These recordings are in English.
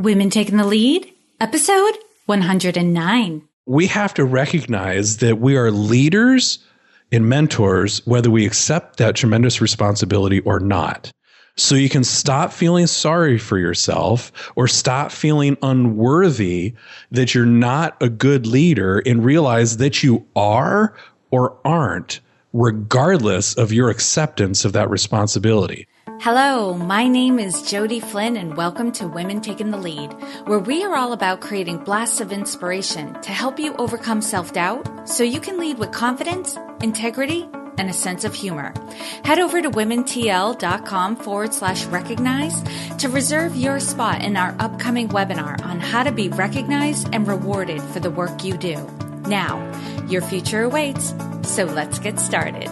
Women Taking the Lead, episode 109. We have to recognize that we are leaders and mentors, whether we accept that tremendous responsibility or not. So you can stop feeling sorry for yourself or stop feeling unworthy that you're not a good leader and realize that you are or aren't, regardless of your acceptance of that responsibility. Hello, my name is Jody Flynn and welcome to Women Taking the Lead, where we are all about creating blasts of inspiration to help you overcome self-doubt so you can lead with confidence, integrity, and a sense of humor. Head over to womentl.com/recognize to reserve your spot in our upcoming webinar on how to be recognized and rewarded for the work you do. Now, your future awaits, so let's get started.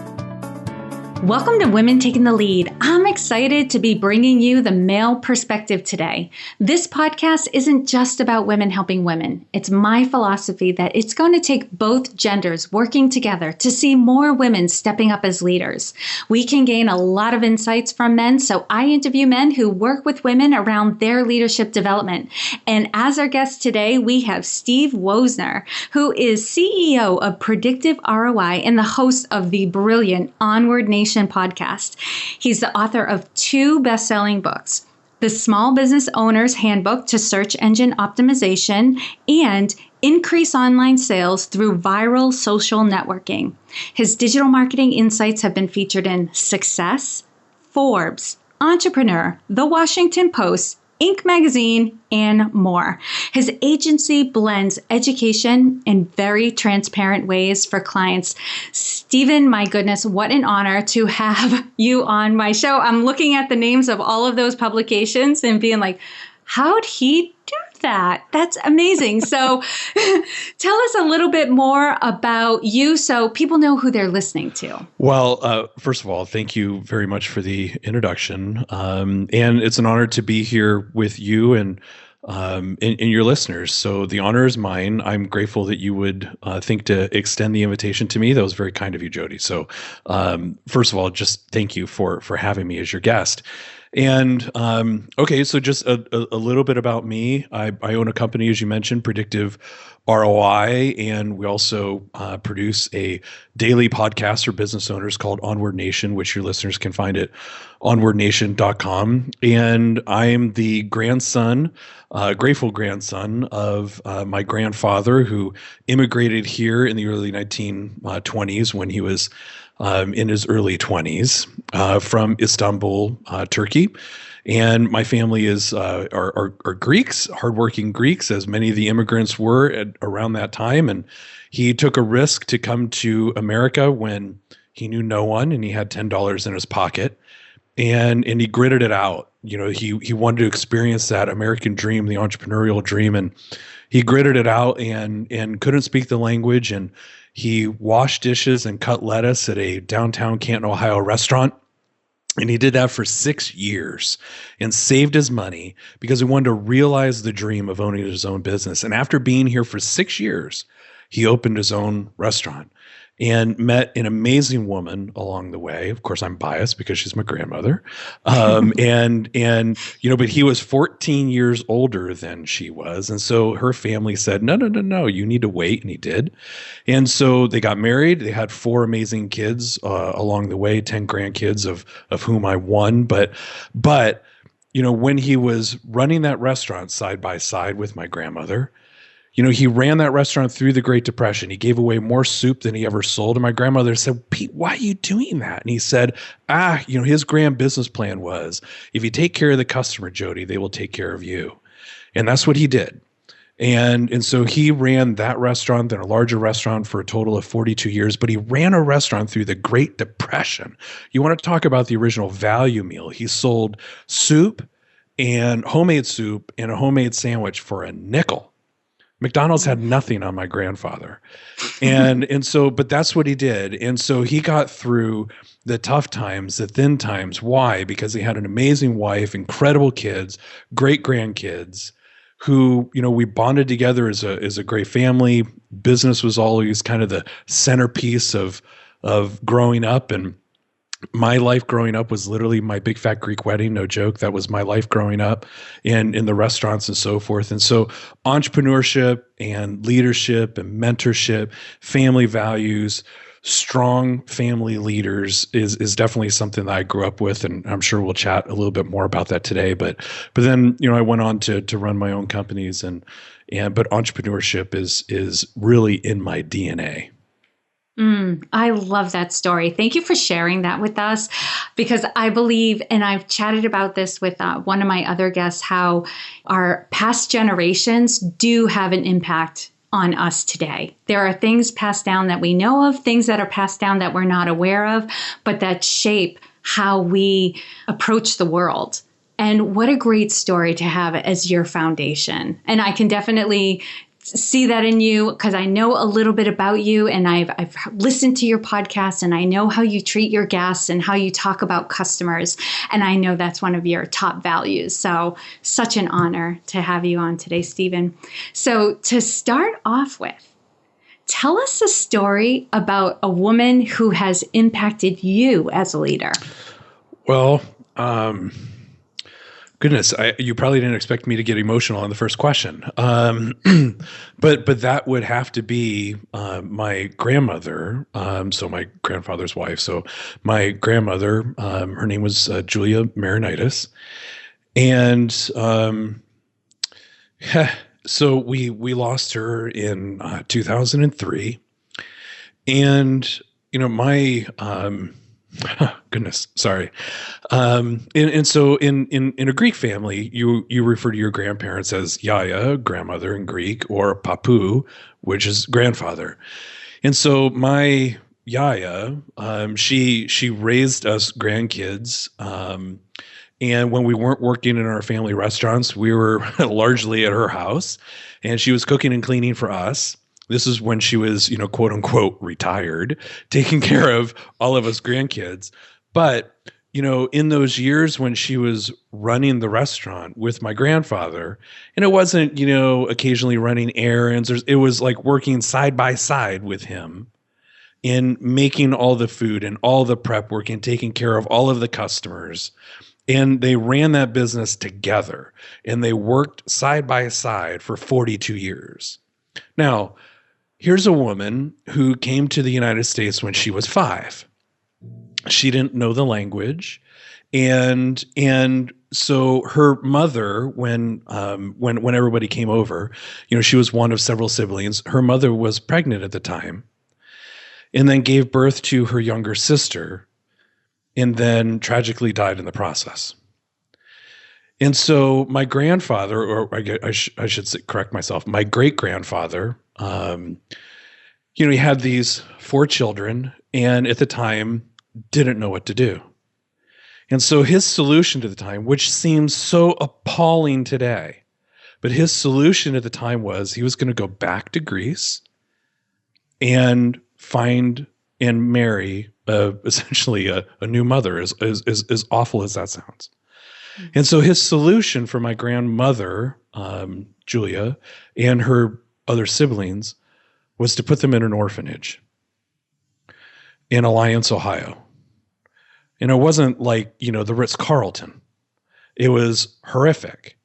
Welcome to Women Taking the Lead. I'm excited to be bringing you the male perspective today. This podcast isn't just about women helping women. It's my philosophy that it's going to take both genders working together to see more women stepping up as leaders. We can gain a lot of insights from men, so I interview men who work with women around their leadership development. And as our guest today, we have Steve Woessner, who is CEO of Predictive ROI and the host of the brilliant Onward Nation podcast. He's the author of 2 best-selling books, The Small Business Owner's Handbook to Search Engine Optimization and Increase Online Sales Through Viral Social Networking. His digital marketing insights have been featured in Success, Forbes, Entrepreneur, The Washington Post, Inc. magazine, and more. His agency blends education in very transparent ways for clients. Stephen, my goodness, what an honor to have you on my show. I'm looking at the names of all of those publications and being like, how'd he do that? That's amazing. So tell us a little bit more about you so people know who they're listening to. Well, first of all, thank you very much for the introduction. And it's an honor to be here with you and your listeners. So the honor is mine. I'm grateful that you would think to extend the invitation to me. That was very kind of you, Jody. So first of all, just thank you for having me as your guest. And okay, so just a little bit about me. I own a company, as you mentioned, Predictive ROI, and we also produce a daily podcast for business owners called Onward Nation, which your listeners can find at onwardnation.com. And I am the grandson, grateful grandson of my grandfather, who immigrated here in the early 1920s when he was in his early 20s from Istanbul, Turkey. And my family are Greeks, hardworking Greeks, as many of the immigrants were around that time. And he took a risk to come to America when he knew no one and he had $10 in his pocket. And he gritted it out. You know, he wanted to experience that American dream, the entrepreneurial dream, and he gritted it out and couldn't speak the language. And he washed dishes and cut lettuce at a downtown Canton, Ohio restaurant. And he did that for 6 years and saved his money because he wanted to realize the dream of owning his own business. And after being here for 6 years, he opened his own restaurant and met an amazing woman along the way. Of course, I'm biased because she's my grandmother. And but he was 14 years older than she was. And so her family said, no, you need to wait. And he did. And so they got married. They had 4 amazing kids along the way, 10 grandkids of whom I won. But when he was running that restaurant side by side with my grandmother, he ran that restaurant through the Great Depression. He gave away more soup than he ever sold. And my grandmother said, Pete, why are you doing that? And he said, his grand business plan was, if you take care of the customer, Jody, they will take care of you. And that's what he did. And so he ran that restaurant, then a larger restaurant for a total of 42 years, but he ran a restaurant through the Great Depression. You want to talk about the original value meal. He sold soup and homemade soup and a homemade sandwich for a nickel. McDonald's had nothing on my grandfather. And so, but that's what he did. And so he got through the tough times, the thin times. Why? Because he had an amazing wife, incredible kids, great grandkids who, we bonded together as a great family. Business was always kind of the centerpiece of growing up. And My life growing up was literally my big fat Greek wedding. No joke. That was my life growing up and in the restaurants and so forth. And so entrepreneurship and leadership and mentorship, family values, strong family leaders is definitely something that I grew up with. And I'm sure we'll chat a little bit more about that today. But then, I went on to run my own companies but entrepreneurship is really in my DNA. I love that story. Thank you for sharing that with us, because I believe, and I've chatted about this with one of my other guests, how our past generations do have an impact on us today. There are things passed down that we know of, things that are passed down that we're not aware of, but that shape how we approach the world. And what a great story to have as your foundation. And I can definitely see that in you, because I know a little bit about you, and I've listened to your podcast, and I know how you treat your guests and how you talk about customers. And I know that's one of your top values. So such an honor to have you on today, Stephen. So to start off with, tell us a story about a woman who has impacted you as a leader. Well, goodness, you probably didn't expect me to get emotional on the first question. But that would have to be my grandmother, so my grandfather's wife. So my grandmother, her name was Julia Marinitis. And so we lost her in 2003. And, my goodness, sorry. And so in a Greek family, you refer to your grandparents as Yia, grandmother in Greek, or Papu, which is grandfather. And so my Yia, she raised us grandkids. And when we weren't working in our family restaurants, we were largely at her house, and she was cooking and cleaning for us. This is when she was, quote unquote, retired, taking care of all of us grandkids. But, in those years when she was running the restaurant with my grandfather, and it wasn't, occasionally running errands, it was like working side by side with him in making all the food and all the prep work and taking care of all of the customers. And they ran that business together, and they worked side by side for 42 years. Now, here's a woman who came to the United States when she was 5. She didn't know the language. And so her mother, when everybody came over, she was one of several siblings. Her mother was pregnant at the time, and then gave birth to her younger sister, and then tragically died in the process. And so my grandfather, or I should correct myself, my great-grandfather, he had these 4 children, and at the time didn't know what to do. And so his solution to the time, which seems so appalling today, but his solution at the time was he was going to go back to Greece and find and marry essentially a new mother, as awful as that sounds. And so his solution for my grandmother, Julia, and her other siblings was to put them in an orphanage in Alliance, Ohio. And it wasn't like, the Ritz-Carlton. It was horrific.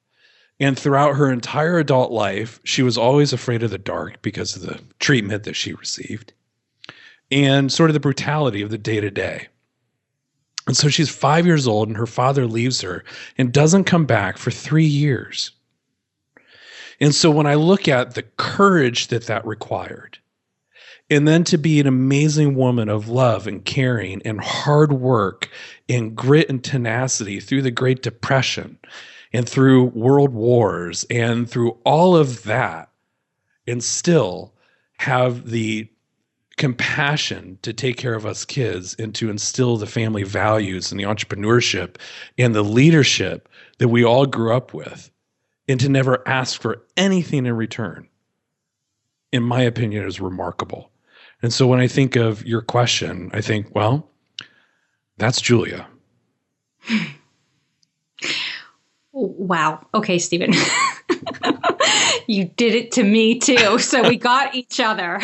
And throughout her entire adult life, she was always afraid of the dark because of the treatment that she received and sort of the brutality of the day-to-day. And so she's 5 years old, and her father leaves her and doesn't come back for 3 years. And so when I look at the courage that required, and then to be an amazing woman of love and caring and hard work and grit and tenacity through the Great Depression and through world wars and through all of that, and still have the compassion to take care of us kids and to instill the family values and the entrepreneurship and the leadership that we all grew up with, and to never ask for anything in return, in my opinion, is remarkable. And so when I think of your question, I think, well, that's Julia. Wow. Okay, Stephen. You did it to me too. So we got each other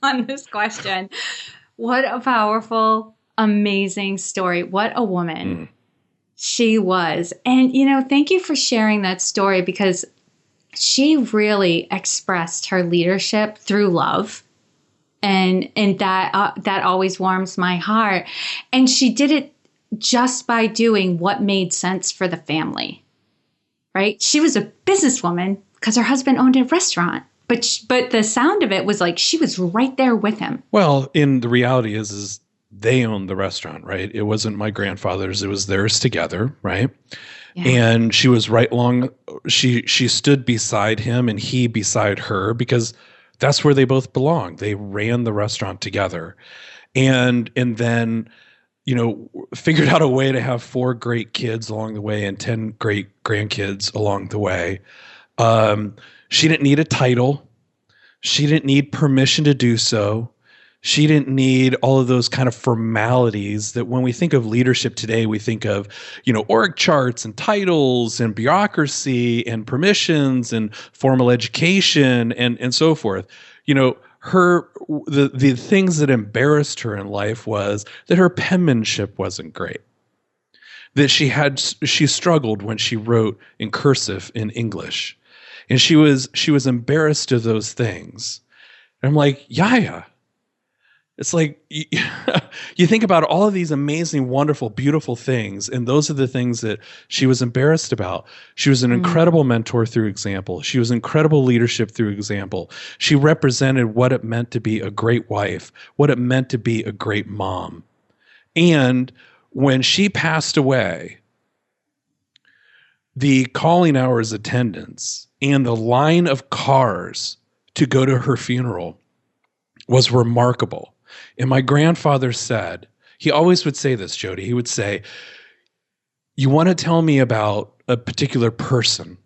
on this question. What a powerful, amazing story. What a woman Mm. she was. And, thank you for sharing that story because she really expressed her leadership through love. And that always warms my heart. And she did it just by doing what made sense for the family, right? She was a businesswoman because her husband owned a restaurant. But the sound of it was like she was right there with him. Well, in the reality is they owned the restaurant, right? It wasn't my grandfather's; it was theirs together, right? Yeah. And she was right along. She stood beside him, and he beside her, because that's where they both belong. They ran the restaurant together, and then figured out a way to have 4 great kids along the way and 10 great grandkids along the way. She didn't need a title. She didn't need permission to do so. She didn't need all of those kind of formalities that when we think of leadership today, we think of, org charts and titles and bureaucracy and permissions and formal education and so forth. The things that embarrassed her in life was that her penmanship wasn't great. That she struggled when she wrote in cursive in English. And she was embarrassed of those things. And I'm like, Yia. It's like you think about all of these amazing, wonderful, beautiful things, and those are the things that she was embarrassed about. She was an incredible mentor through example. She was incredible leadership through example. She represented what it meant to be a great wife, what it meant to be a great mom. And when she passed away, the calling hours attendance and the line of cars to go to her funeral was remarkable. And my grandfather said, he always would say this, Jody, he would say, you want to tell me about a particular person.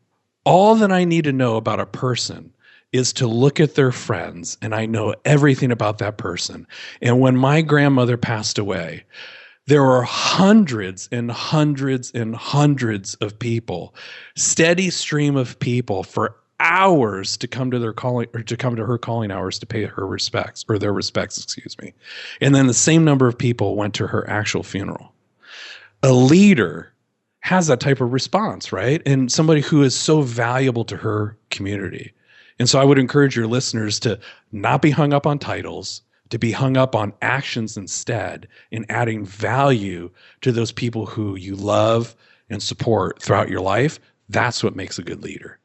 All that I need to know about a person is to look at their friends, and I know everything about that person. And when my grandmother passed away, there were hundreds and hundreds and hundreds of people, steady stream of people for hours to come to their calling or to come to her calling hours to pay her respects or their respects, excuse me. And then the same number of people went to her actual funeral. A leader has that type of response, right? And somebody who is so valuable to her community. And so I would encourage your listeners to not be hung up on titles, to be hung up on actions instead, in adding value to those people who you love and support throughout your life. That's what makes a good leader.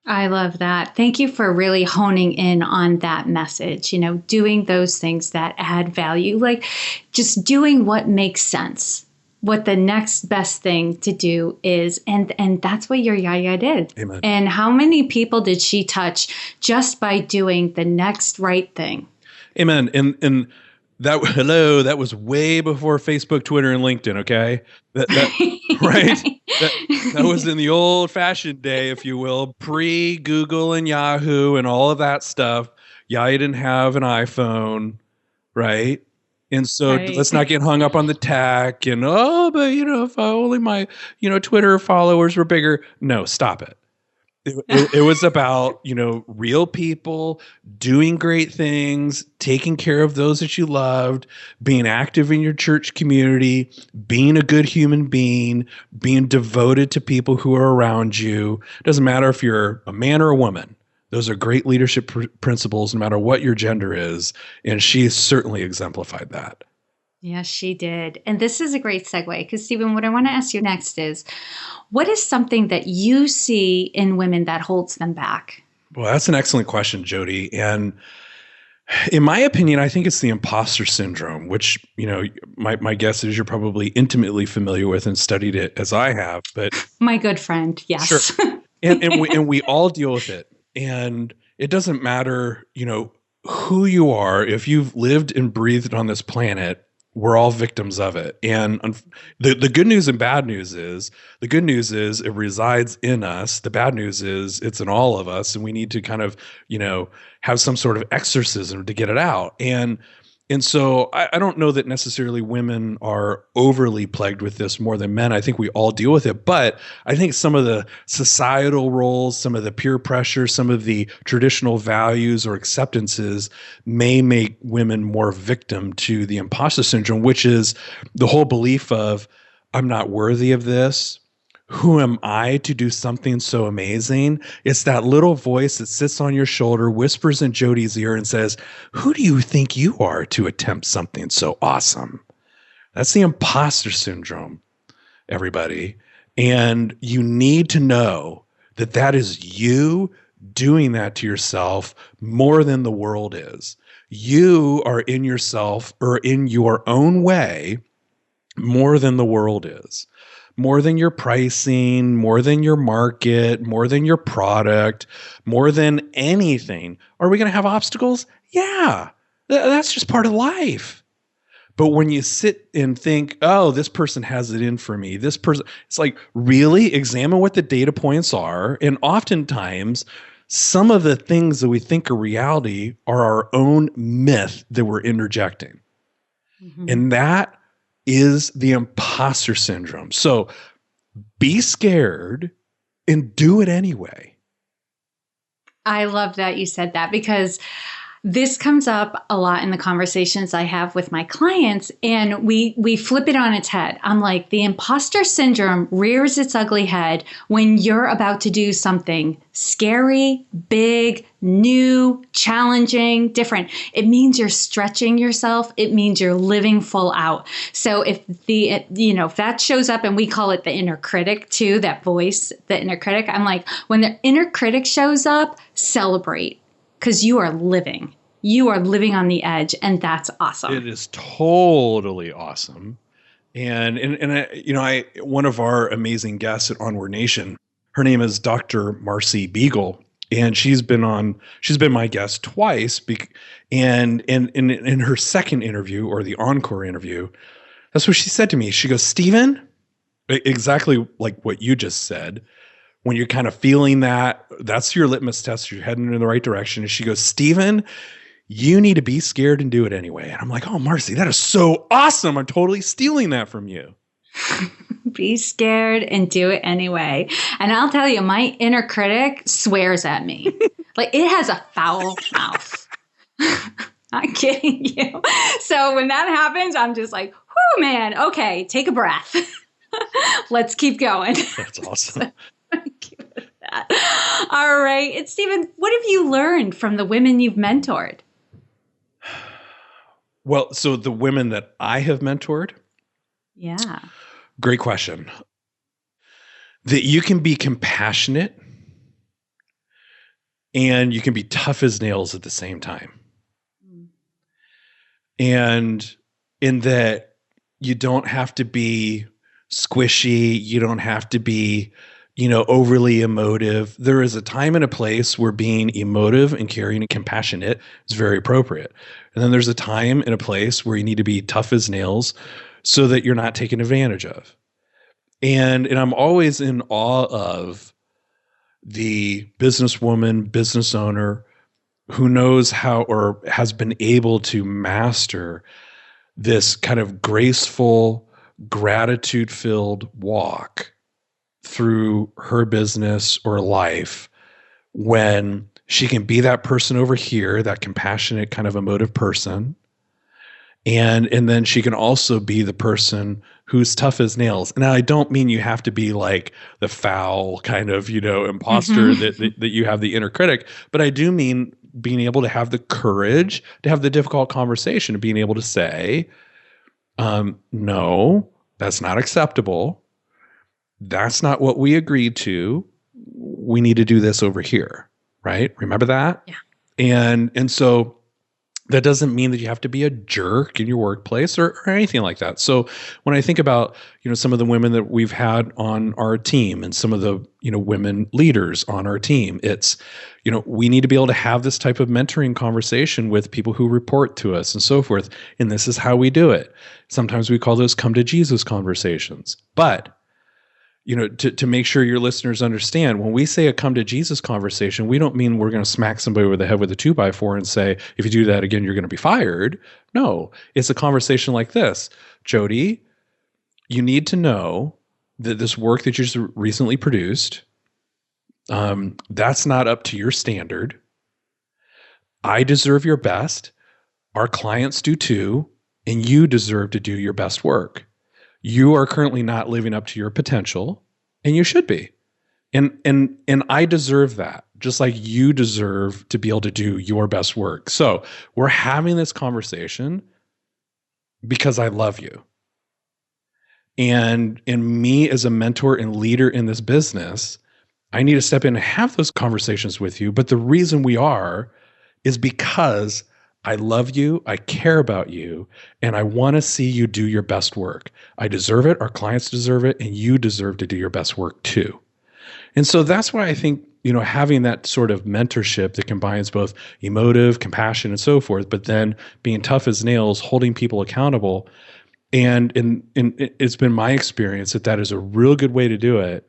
I love that. Thank you for really honing in on that message, doing those things that add value, like just doing what makes sense, what the next best thing to do is. And that's what your Yia Yia did. Amen. And how many people did she touch just by doing the next right thing? Amen. And that was way before Facebook, Twitter, and LinkedIn. Okay, that right. That was in the old-fashioned day, if you will, pre-Google and Yahoo and all of that stuff. Yia didn't have an iPhone, right? And so let's not get hung up on the tech and but if only my Twitter followers were bigger. No, stop it. It was about, real people doing great things, taking care of those that you loved, being active in your church community, being a good human being, being devoted to people who are around you. It doesn't matter if you're a man or a woman. Those are great leadership principles, no matter what your gender is. And she certainly exemplified that. Yes, she did. And this is a great segue because, Stephen, what I want to ask you next is, what is something that you see in women that holds them back? Well, that's an excellent question, Jody. And in my opinion, I think it's the imposter syndrome, which, my guess is you're probably intimately familiar with and studied it as I have. But my good friend, yes. Sure. And we all deal with it. And it doesn't matter, who you are. If you've lived and breathed on this planet, we're all victims of it. And the good news and bad news is, the good news is it resides in us. The bad news is it's in all of us. And we need to kind of, have some sort of exorcism to get it out. And And so I don't know that necessarily women are overly plagued with this more than men. I think we all deal with it. But I think some of the societal roles, some of the peer pressure, some of the traditional values or acceptances may make women more victim to the imposter syndrome, which is the whole belief of, I'm not worthy of this. Who am I to do something so amazing? It's that little voice that sits on your shoulder, whispers in Jody's ear and says, who do you think you are to attempt something so awesome? That's the imposter syndrome, everybody. And you need to know that that is you doing that to yourself more than the world is. You are in yourself or in your own way more than the world is. More than your pricing, more than your market, more than your product, more than anything. Are we going to have obstacles? Yeah, that's just part of life. But when you sit and think, oh, this person has it in for me, this person, it's like, really examine what the data points are. And oftentimes, some of the things that we think are reality are our own myth that we're interjecting. Mm-hmm. And that is the imposter syndrome. So be scared and do it anyway. I love that you said that, because this comes up a lot in the conversations I have with my clients, and we flip it on its head. I'm like, the imposter syndrome rears its ugly head when you're about to do something scary, big, new, challenging, different. It means you're stretching yourself. It means you're living full out. So if if that shows up, and we call it the inner critic too, that voice, the inner critic, I'm like, when the inner critic shows up, celebrate. Because you are living. You are living on the edge, and that's awesome. It is totally awesome. And I one of our amazing guests at Onward Nation, her name is Dr. Marcy Beagle, and she's been my guest twice. And in her second interview, or the encore interview, that's what she said to me. She goes, Stephen, exactly like what you just said. When you're kind of feeling that's your litmus test. You're heading in the right direction. And she goes, Stephen, you need to be scared and do it anyway. And I'm like, oh, Marcy, that is so awesome. I'm totally stealing that from you. Be scared and do it anyway. And I'll tell you, my inner critic swears at me. Like, it has a foul mouth. Not kidding you. So when that happens, I'm just like, whoo, man, okay, take a breath. Let's keep going. That's awesome. Thank you for that. All right. And Stephen, what have you learned from the women you've mentored? Well, so the women that I have mentored? Yeah. Great question. That you can be compassionate and you can be tough as nails at the same time. And in that you don't have to be squishy, you don't have to be overly emotive. There is a time and a place where being emotive and caring and compassionate is very appropriate. And then there's a time and a place where you need to be tough as nails so that you're not taken advantage of. And I'm always in awe of the businesswoman, business owner who knows how or has been able to master this kind of graceful, gratitude-filled walk through her business or life, when she can be that person over here, that compassionate kind of emotive person. And then she can also be the person who's tough as nails. And I don't mean you have to be like the foul kind of, imposter that you have the inner critic, but I do mean being able to have the courage to have the difficult conversation, and being able to say, no, that's not acceptable. That's not what we agreed to. We need to do this over here, right? Remember that? Yeah. And so that doesn't mean that you have to be a jerk in your workplace or anything like that. So when I think about, some of the women that we've had on our team and some of the, women leaders on our team, it's, we need to be able to have this type of mentoring conversation with people who report to us and so forth. And this is how we do it. Sometimes we call those come to Jesus conversations. But to make sure your listeners understand, when we say a come to Jesus conversation, we don't mean we're going to smack somebody over the head with a 2x4 and say, if you do that again, you're going to be fired. No, it's a conversation like this. Jody, you need to know that this work that you just recently produced, that's not up to your standard. I deserve your best. Our clients do too, and you deserve to do your best work. You are currently not living up to your potential, and you should be. And I deserve that, just like you deserve to be able to do your best work. So we're having this conversation because I love you. And me as a mentor and leader in this business, I need to step in and have those conversations with you. But the reason we are is because I love you, I care about you, and I want to see you do your best work. I deserve it, our clients deserve it, and you deserve to do your best work too. And so that's why I think, having that sort of mentorship that combines both emotive, compassion, and so forth, but then being tough as nails, holding people accountable. And it's been my experience that is a real good way to do it,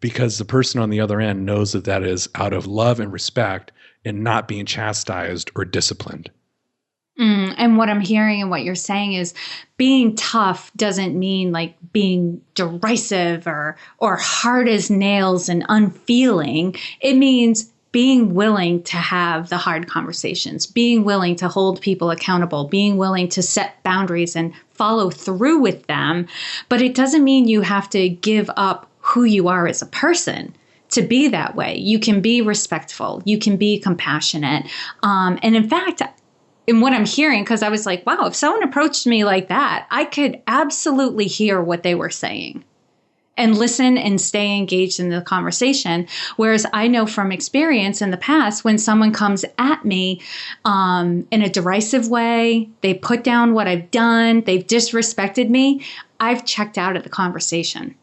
because the person on the other end knows that is out of love and respect and not being chastised or disciplined. And what I'm hearing and what you're saying is being tough doesn't mean like being derisive or hard as nails and unfeeling. It means being willing to have the hard conversations, being willing to hold people accountable, being willing to set boundaries and follow through with them. But it doesn't mean you have to give up who you are as a person to be that way. You can be respectful. You can be compassionate. And in fact, in what I'm hearing, because I was like, wow, if someone approached me like that, I could absolutely hear what they were saying and listen and stay engaged in the conversation. Whereas I know from experience in the past, when someone comes at me in a derisive way, they put down what I've done, they've disrespected me, I've checked out of the conversation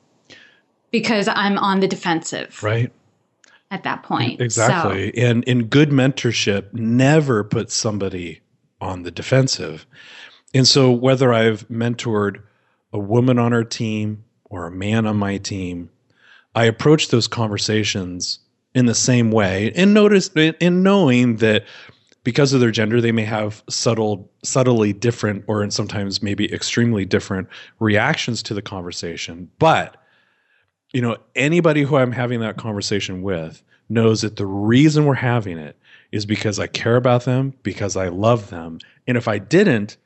because I'm on the defensive. Right. At that point. Exactly. So. And in good mentorship, never put somebody on the defensive. And so whether I've mentored a woman on our team or a man on my team, I approach those conversations in the same way and knowing that because of their gender, they may have subtly different or sometimes maybe extremely different reactions to the conversation. But, anybody who I'm having that conversation with knows that the reason we're having it is because I care about them, because I love them. And if I didn't,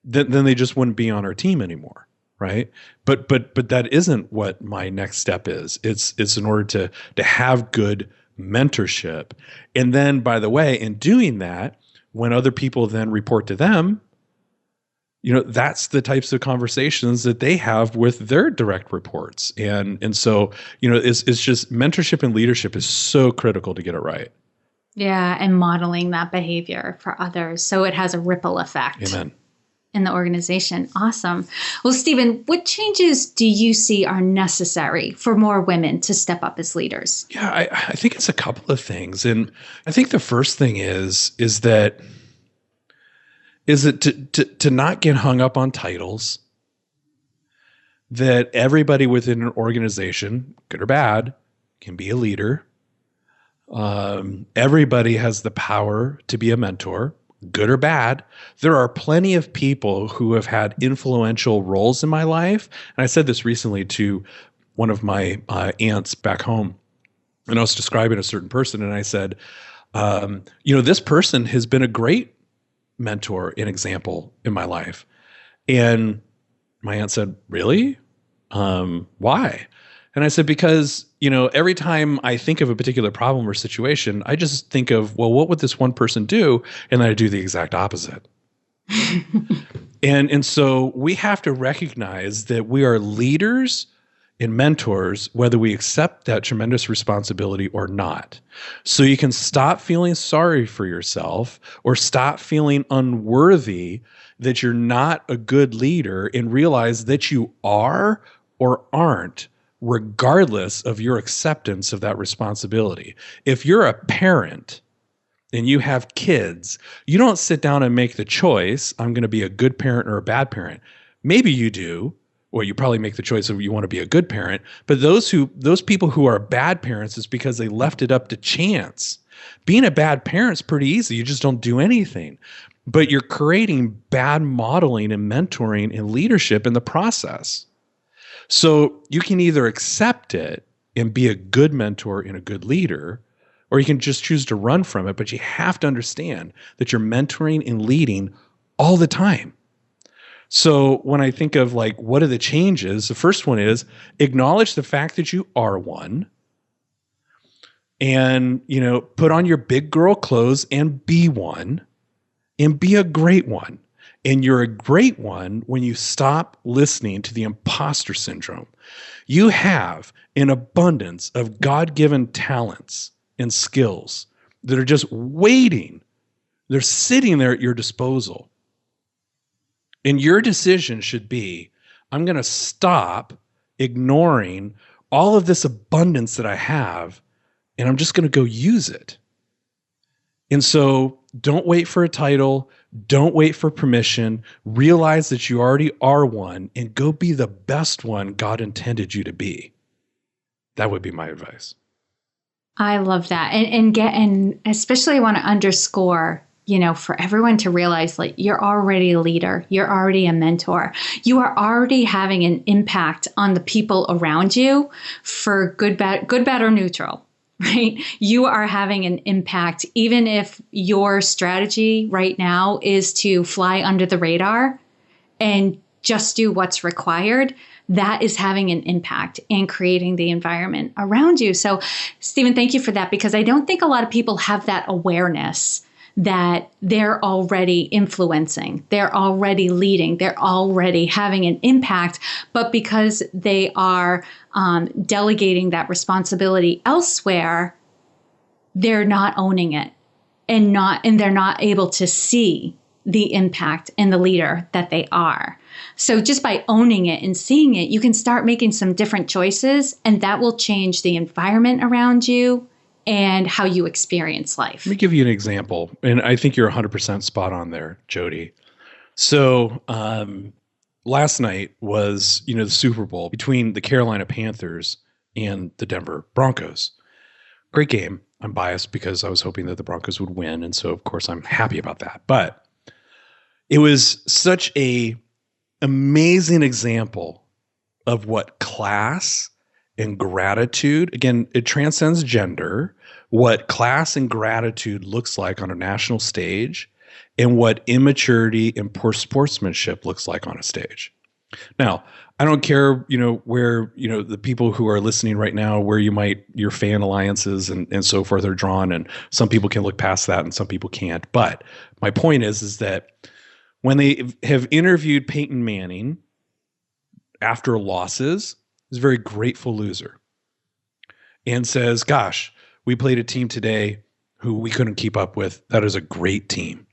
then they just wouldn't be on our team anymore, right? But that isn't what my next step is. It's in order to have good mentorship. And then, by the way, in doing that, when other people then report to them, that's the types of conversations that they have with their direct reports. And so, it's just mentorship and leadership is so critical to get it right. Yeah, and modeling that behavior for others so it has a ripple effect. Amen. In the organization. Awesome. Well, Stephen, what changes do you see are necessary for more women to step up as leaders? Yeah, I think it's a couple of things. And I think the first thing is that to not get hung up on titles, that everybody within an organization, good or bad, can be a leader. Everybody has the power to be a mentor, good or bad. There are plenty of people who have had influential roles in my life. And I said this recently to one of my aunts back home, and I was describing a certain person, and I said, this person has been a great mentor and example in my life. And my aunt said, really? Why? And I said, because, every time I think of a particular problem or situation, I just think of, well, what would this one person do? And then I do the exact opposite. And so we have to recognize that we are leaders and mentors, whether we accept that tremendous responsibility or not. So you can stop feeling sorry for yourself or stop feeling unworthy that you're not a good leader and realize that you are or aren't, regardless of your acceptance of that responsibility. If you're a parent and you have kids, you don't sit down and make the choice, I'm going to be a good parent or a bad parent. Maybe you do, well, you probably make the choice of you want to be a good parent, but those people who are bad parents is because they left it up to chance. Being a bad parent is pretty easy. You just don't do anything. But you're creating bad modeling and mentoring and leadership in the process. So you can either accept it and be a good mentor and a good leader, or you can just choose to run from it. But you have to understand that you're mentoring and leading all the time. So when I think of like, what are the changes? The first one is acknowledge the fact that you are one, and, put on your big girl clothes and be one, and be a great one. And you're a great one when you stop listening to the imposter syndrome. You have an abundance of God-given talents and skills that are just waiting. They're sitting there at your disposal. And your decision should be, I'm going to stop ignoring all of this abundance that I have, and I'm just going to go use it. And so don't wait for a title. Don't wait for permission. Realize that you already are one, and go be the best one God intended you to be. That would be my advice. I love that. And especially want to underscore, for everyone to realize, like, you're already a leader. You're already a mentor. You are already having an impact on the people around you for good, bad, or neutral. Right? You are having an impact, even if your strategy right now is to fly under the radar and just do what's required. That is having an impact and creating the environment around you. So, Stephen, thank you for that, because I don't think a lot of people have that awareness that they're already influencing, they're already leading, they're already having an impact, but because they are delegating that responsibility elsewhere, they're not owning it, and they're not able to see the impact and the leader that they are. So just by owning it and seeing it, you can start making some different choices, and that will change the environment around you and how you experience life. Let me give you an example. And I think you're 100% spot on there, Jody. So last night was, the Super Bowl between the Carolina Panthers and the Denver Broncos. Great game. I'm biased because I was hoping that the Broncos would win. And so, of course, I'm happy about that. But it was such a amazing example of what class and gratitude, again, it transcends gender, what class and gratitude looks like on a national stage, and what immaturity and poor sportsmanship looks like on a stage. Now, I don't care, where, the people who are listening right now, where your fan alliances and so forth are drawn, and some people can look past that and some people can't. But my point is that when they have interviewed Peyton Manning after losses, he's a very grateful loser and says, gosh, we played a team today who we couldn't keep up with. That is a great team.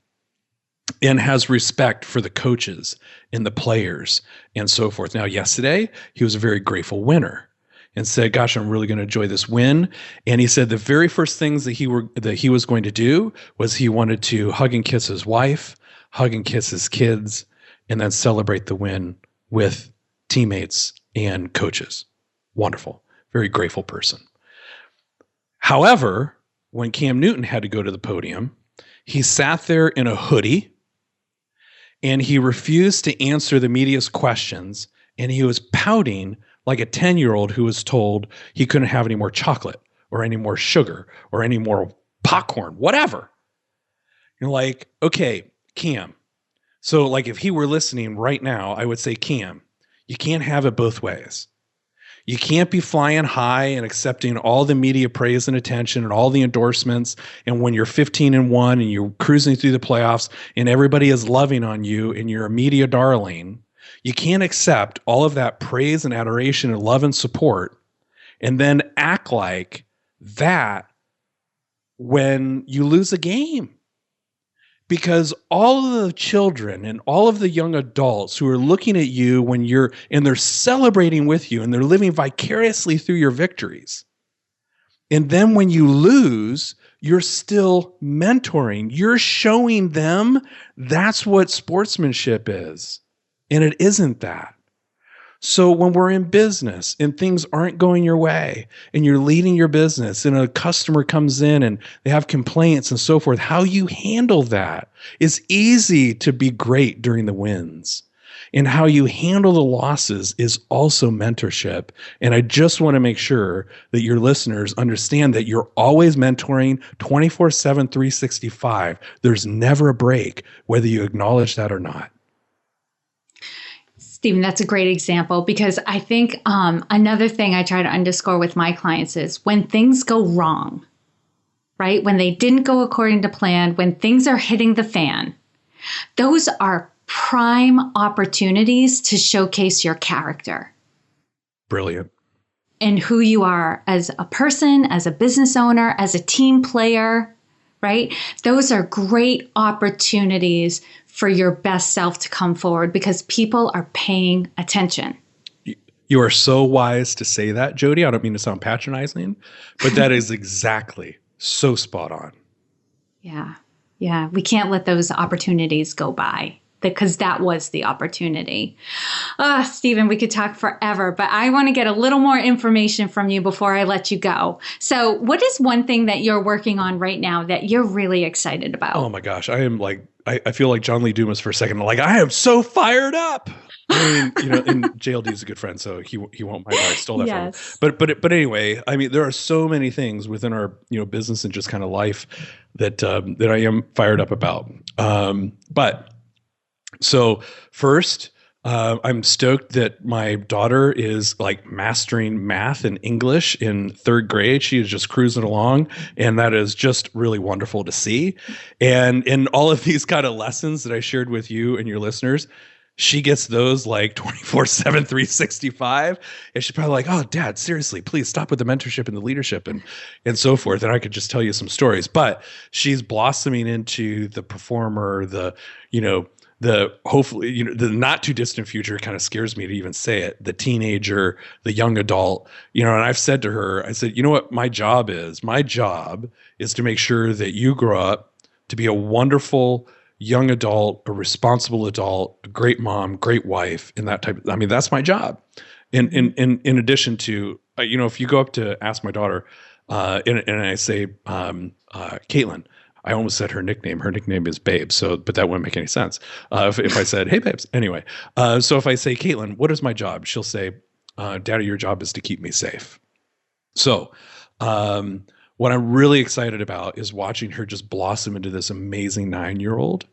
And has respect for the coaches and the players and so forth. Now, yesterday, he was a very grateful winner and said, gosh, I'm really going to enjoy this win. And he said the very first things that he was going to do was he wanted to hug and kiss his wife, hug and kiss his kids, and then celebrate the win with teammates and coaches. Wonderful. Very grateful person. However, when Cam Newton had to go to the podium, he sat there in a hoodie and he refused to answer the media's questions, and he was pouting like a 10-year-old who was told he couldn't have any more chocolate or any more sugar or any more popcorn, whatever. You're like, okay, Cam. So like if he were listening right now, I would say, Cam, you can't have it both ways. You can't be flying high and accepting all the media praise and attention and all the endorsements. And when you're 15-1 and you're cruising through the playoffs and everybody is loving on you and you're a media darling, you can't accept all of that praise and adoration and love and support and then act like that when you lose a game. Because all of the children and all of the young adults who are looking at you and they're celebrating with you and they're living vicariously through your victories. And then when you lose, you're still mentoring. You're showing them that's what sportsmanship is. And it isn't that. So when we're in business and things aren't going your way and you're leading your business and a customer comes in and they have complaints and so forth, how you handle that is easy to be great during the wins. And how you handle the losses is also mentorship. And I just want to make sure that your listeners understand that you're always mentoring 24/7, 365. There's never a break, whether you acknowledge that or not. Stephen, that's a great example because I think another thing I try to underscore with my clients is when things go wrong, right? When they didn't go according to plan, when things are hitting the fan, those are prime opportunities to showcase your character. Brilliant. And who you are as a person, as a business owner, as a team player, right? Those are great opportunities for your best self to come forward because people are paying attention. You are so wise to say that, Jody. I don't mean to sound patronizing, but that is exactly so spot on. Yeah. Yeah. We can't let those opportunities go by because that was the opportunity. Stephen, we could talk forever, but I want to get a little more information from you before I let you go. So what is one thing that you're working on right now that you're really excited about? Oh my gosh. I am like, I feel like John Lee Dumas for a second. Like, I am so fired up. I mean, and JLD is a good friend, so he won't mind. I stole that from him. But anyway, I mean, there are so many things within our business and just kind of life that that I am fired up about. But so first, I'm stoked that my daughter is like mastering math and English in 3rd grade. She is just cruising along, and that is just really wonderful to see. And in all of these kind of lessons that I shared with you and your listeners, she gets those like 24/7, 365. And she's probably like, oh, Dad, seriously, please stop with the mentorship and the leadership and so forth. And I could just tell you some stories. But she's blossoming into the performer, the hopefully, the not too distant future kind of scares me to even say it, the teenager, the young adult, and I've said to her, I said, you know what my job is? My job is to make sure that you grow up to be a wonderful young adult, a responsible adult, a great mom, great wife, and that type of, I mean, that's my job. In addition to, if you go up to ask my daughter, and I say, Caitlin, I almost said her nickname. Her nickname is Babe. But that wouldn't make any sense if I said, "Hey, babes." Anyway, so if I say, "Caitlin, what is my job?" She'll say, "Daddy, your job is to keep me safe." So, what I'm really excited about is watching her just blossom into this amazing 9-year-old.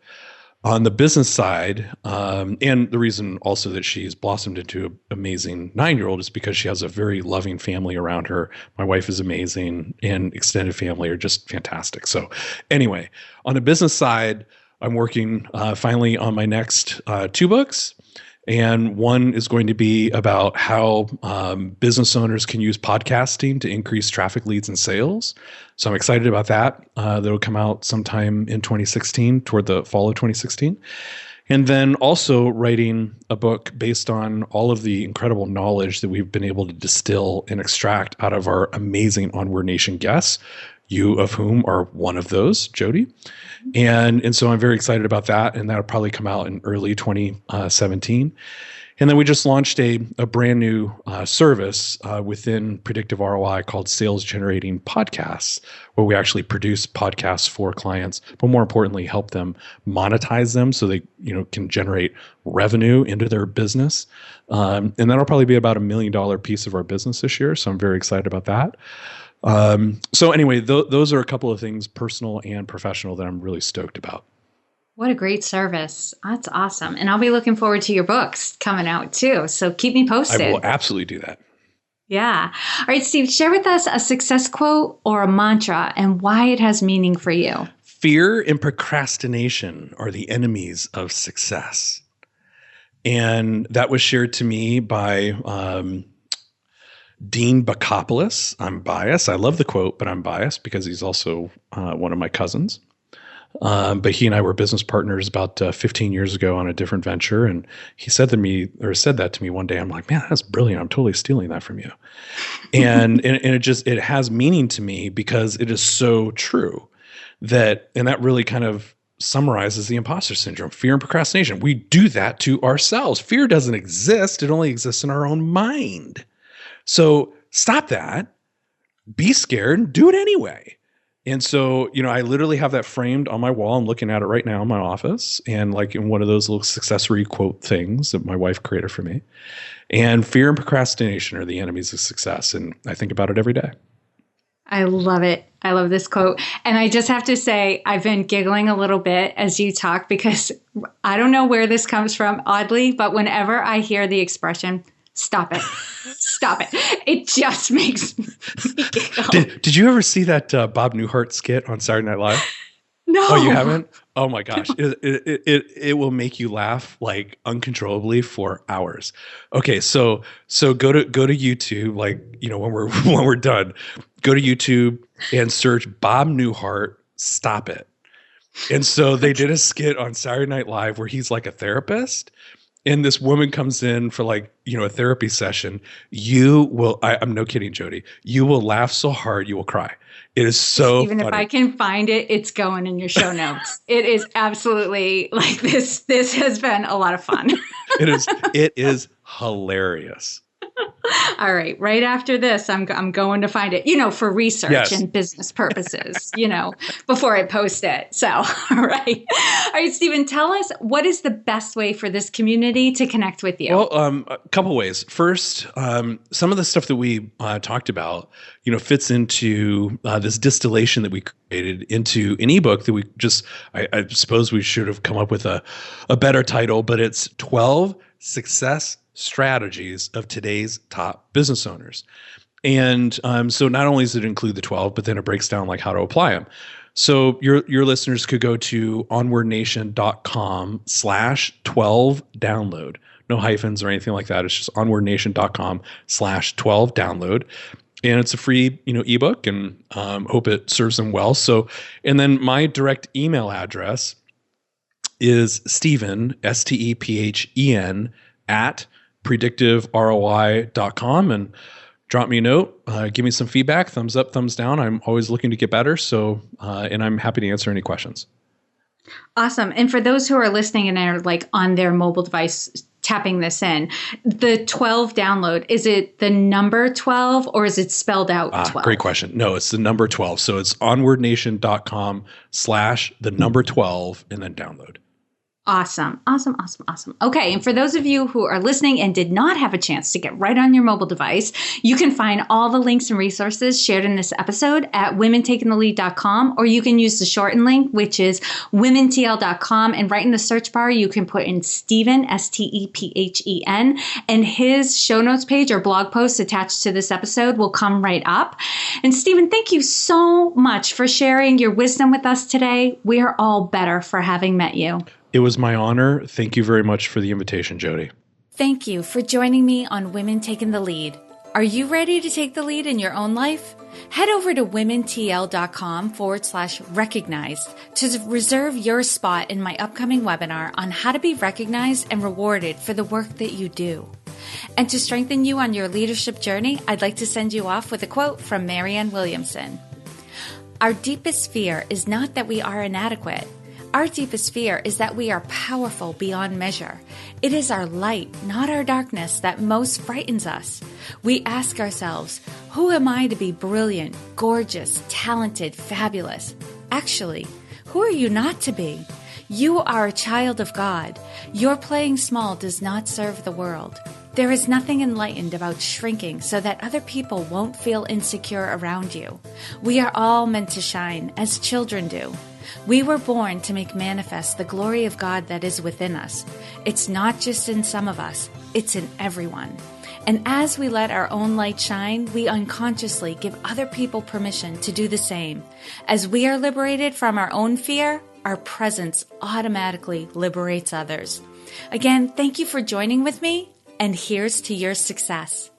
On the business side, and the reason also that she's blossomed into an amazing 9-year-old is because she has a very loving family around her. My wife is amazing, and extended family are just fantastic. So anyway, on the business side, I'm working finally on my next 2 books. And one is going to be about how business owners can use podcasting to increase traffic leads and sales. So I'm excited about that. That'll come out sometime in 2016, toward the fall of 2016. And then also writing a book based on all of the incredible knowledge that we've been able to distill and extract out of our amazing Onward Nation guests, you of whom are one of those, Jody. And so I'm very excited about that, and that'll probably come out in early 2017. And then we just launched a brand new service within Predictive ROI called Sales Generating Podcasts, where we actually produce podcasts for clients, but more importantly, help them monetize them so they can generate revenue into their business. And that'll probably be about $1 million piece of our business this year. So I'm very excited about that. So anyway, those are a couple of things, personal and professional, that I'm really stoked about. What a great service. That's awesome. And I'll be looking forward to your books coming out too. So keep me posted. I will absolutely do that. Yeah. All right, Steve, share with us a success quote or a mantra and why it has meaning for you. Fear and procrastination are the enemies of success. And that was shared to me by Dean Bacopoulos. I'm biased. I love the quote, but I'm biased because he's also one of my cousins. But he and I were business partners about 15 years ago on a different venture. And he said that to me one day. I'm like, man, that's brilliant. I'm totally stealing that from you. And it has meaning to me because it is so true and that really kind of summarizes the imposter syndrome, fear and procrastination. We do that to ourselves. Fear doesn't exist. It only exists in our own mind. So stop that, be scared, and do it anyway. And so, I literally have that framed on my wall. I'm looking at it right now in my office, and like in one of those little successory quote things that my wife created for me. And fear and procrastination are the enemies of success. And I think about it every day. I love it. I love this quote. And I just have to say, I've been giggling a little bit as you talk, because I don't know where this comes from, oddly, but whenever I hear the expression, stop it, stop it, it just makes me giggle. Did you ever see that Bob Newhart skit on Saturday Night Live? No. Oh, you haven't? Oh my gosh. It will make you laugh like uncontrollably for hours. Okay, so go to YouTube, like, when we're done, go to YouTube and search Bob Newhart, stop it. And so they did a skit on Saturday Night Live where he's like a therapist, and this woman comes in for like, a therapy session. You will, I'm no kidding, Jody, you will laugh so hard you will cry. It is so Even funny. If I can find it, it's going in your show notes. It is absolutely like this. This has been a lot of fun. It is hilarious. All right. Right after this, I'm going to find it, for research and business purposes, before I post it. So, all right. All right, Stephen, tell us, what is the best way for this community to connect with you? Well, a couple ways. First, some of the stuff that we talked about, fits into this distillation that we created into an ebook that we just, I suppose we should have come up with a better title, but it's 12 Success Strategies of Today's Top Business Owners. And so not only does it include the 12, but then it breaks down like how to apply them. So your listeners could go to onwardnation.com/12 download. No hyphens or anything like that. It's just onwardnation.com/12 download. And it's a free, ebook, and hope it serves them well. So, and then my direct email address is Stephen, STEPHEN, at predictiveroi.com, and drop me a note, give me some feedback, thumbs up, thumbs down. I'm always looking to get better. So, and I'm happy to answer any questions. Awesome. And for those who are listening and are like on their mobile device tapping this in, the 12 download, is it the number 12 or is it spelled out 12? Great question. No, it's the number 12. So it's onwardnation.com/12 and then download. Awesome. Okay. And for those of you who are listening and did not have a chance to get right on your mobile device, you can find all the links and resources shared in this episode at womentakingthelead.com, or you can use the shortened link, which is womentl.com. And right in the search bar, you can put in Stephen, STEPHEN, and his show notes page or blog post attached to this episode will come right up. And Stephen, thank you so much for sharing your wisdom with us today. We are all better for having met you. It was my honor. Thank you very much for the invitation, Jody. Thank you for joining me on Women Taking the Lead. Are you ready to take the lead in your own life? Head over to womentl.com/recognized to reserve your spot in my upcoming webinar on how to be recognized and rewarded for the work that you do. And to strengthen you on your leadership journey, I'd like to send you off with a quote from Marianne Williamson. Our deepest fear is not that we are inadequate. Our deepest fear is that we are powerful beyond measure. It is our light, not our darkness, that most frightens us. We ask ourselves, who am I to be brilliant, gorgeous, talented, fabulous? Actually, who are you not to be? You are a child of God. Your playing small does not serve the world. There is nothing enlightened about shrinking so that other people won't feel insecure around you. We are all meant to shine, as children do. We were born to make manifest the glory of God that is within us. It's not just in some of us, it's in everyone. And as we let our own light shine, we unconsciously give other people permission to do the same. As we are liberated from our own fear, our presence automatically liberates others. Again, thank you for joining with me, and here's to your success.